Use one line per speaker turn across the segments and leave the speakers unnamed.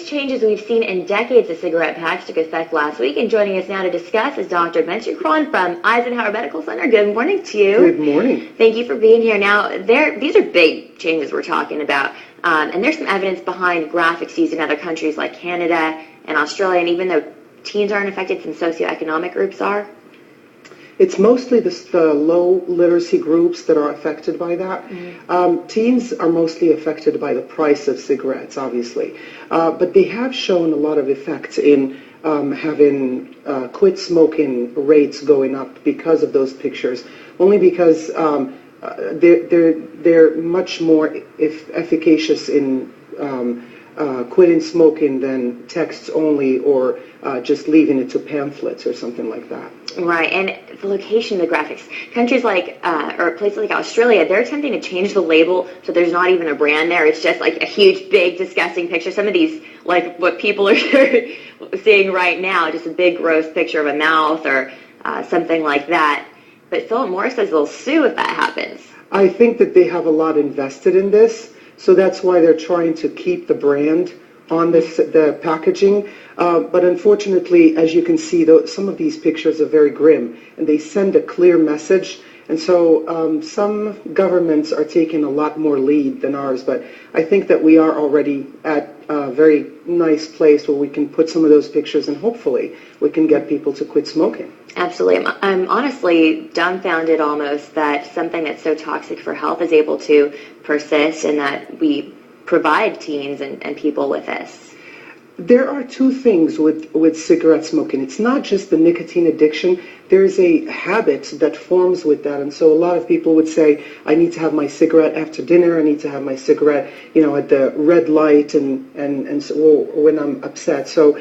biggest changes we've seen in decades of cigarette packs took effect last week, and joining us now to discuss is Dr. Bensher Cron from Eisenhower Medical Center. Good morning to you.
Good morning.
Thank you for being here. Now, these are big changes we're talking about, and there's some evidence behind graphics used in other countries like Canada and Australia, and even though teens aren't affected, some socioeconomic groups are.
It's mostly the low literacy groups that are affected by that. Teens are mostly affected by the price of cigarettes, obviously. But they have shown a lot of effects in having quit smoking rates going up because of those pictures, only because they're much more efficacious in quitting smoking than texts only or just leaving it to pamphlets or something like that.
Right, and the location of the graphics. Countries like, or places like Australia, they're attempting to change the label so there's not even a brand there. It's just like a huge, big, disgusting picture. Some of these, like what people are seeing right now, just a big, gross picture of a mouth or something like that. But Philip Morris says they'll sue if that happens.
I think that they have a lot invested in this, so that's why they're trying to keep the brand on the packaging. But unfortunately, as you can see, some of these pictures are very grim, and they send a clear message. And so some governments are taking a lot more lead than ours, but I think that we are already at a very nice place where we can put some of those pictures, and hopefully we can get people to quit smoking.
Absolutely. I'm honestly dumbfounded almost that something that's so toxic for health is able to persist, and that we provide teens and people with this.
There are two things with cigarette smoking. It's not just the nicotine addiction. There's a habit that forms with that. And so a lot of people would say, I need to have my cigarette after dinner. I need to have my cigarette, at the red light and so, when I'm upset. So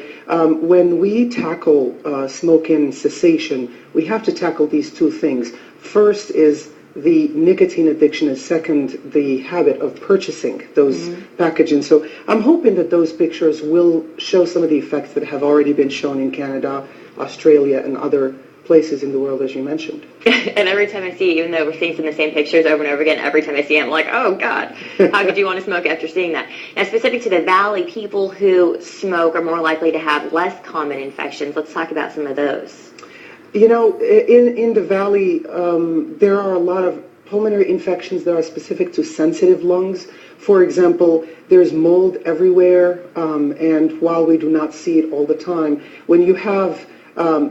when we tackle smoking cessation, we have to tackle these two things. First is the nicotine addiction, and second, the habit of purchasing those packaging. So I'm hoping that those pictures will show some of the effects that have already been shown in Canada, Australia, and other places in the world, as you mentioned.
And every time I see, even though we're seeing some of the same pictures over and over again, every time I see it, I'm like, oh, God, how could you want to smoke after seeing that? Now, specific to the Valley, people who smoke are more likely to have less common infections. Let's talk about some of those.
In the Valley, there are a lot of pulmonary infections that are specific to sensitive lungs. For example, there's mold everywhere, and while we do not see it all the time, when you have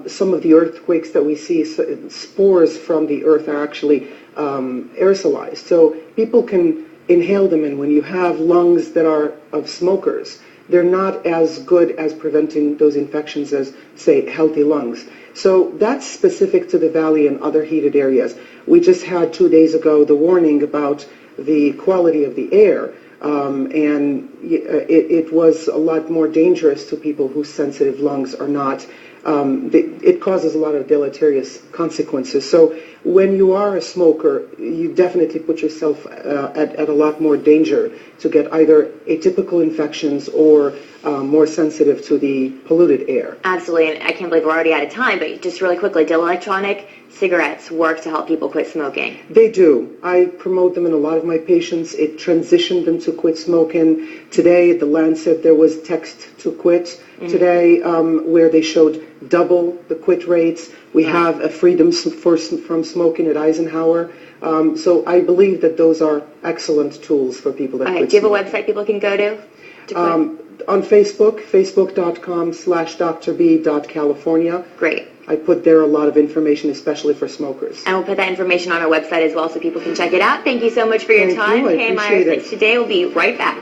some of the earthquakes that we see, spores from the earth are actually aerosolized. So people can inhale them, and when you have lungs that are of smokers, they're not as good as preventing those infections as, say, healthy lungs. So that's specific to the Valley and other heated areas. We just had 2 days ago the warning about the quality of the air, and it was a lot more dangerous to people whose sensitive lungs are not. It causes a lot of deleterious consequences. So when you are a smoker, you definitely put yourself at a lot more danger to get either atypical infections or more sensitive to the polluted air.
Absolutely, and I can't believe we're already out of time, but just really quickly, do electronic cigarettes work to help people quit smoking?
They do. I promote them in a lot of my patients. It transitioned them to quit smoking. Today at the Lancet, there was text to quit. Today, where they showed double the quit rates. We have a freedom from smoking at Eisenhower. So I believe that those are excellent tools for people that quit
Do you have a
smoking.
website people can go to quit?
On Facebook, facebook.com/drb.california.
Great.
I put there a lot of information, especially for smokers.
And we'll put that information on our website as well so people can check it out. Thank you so much for your time.
Thank you. I
KMIR
appreciate it.
6 Today. We'll be right back.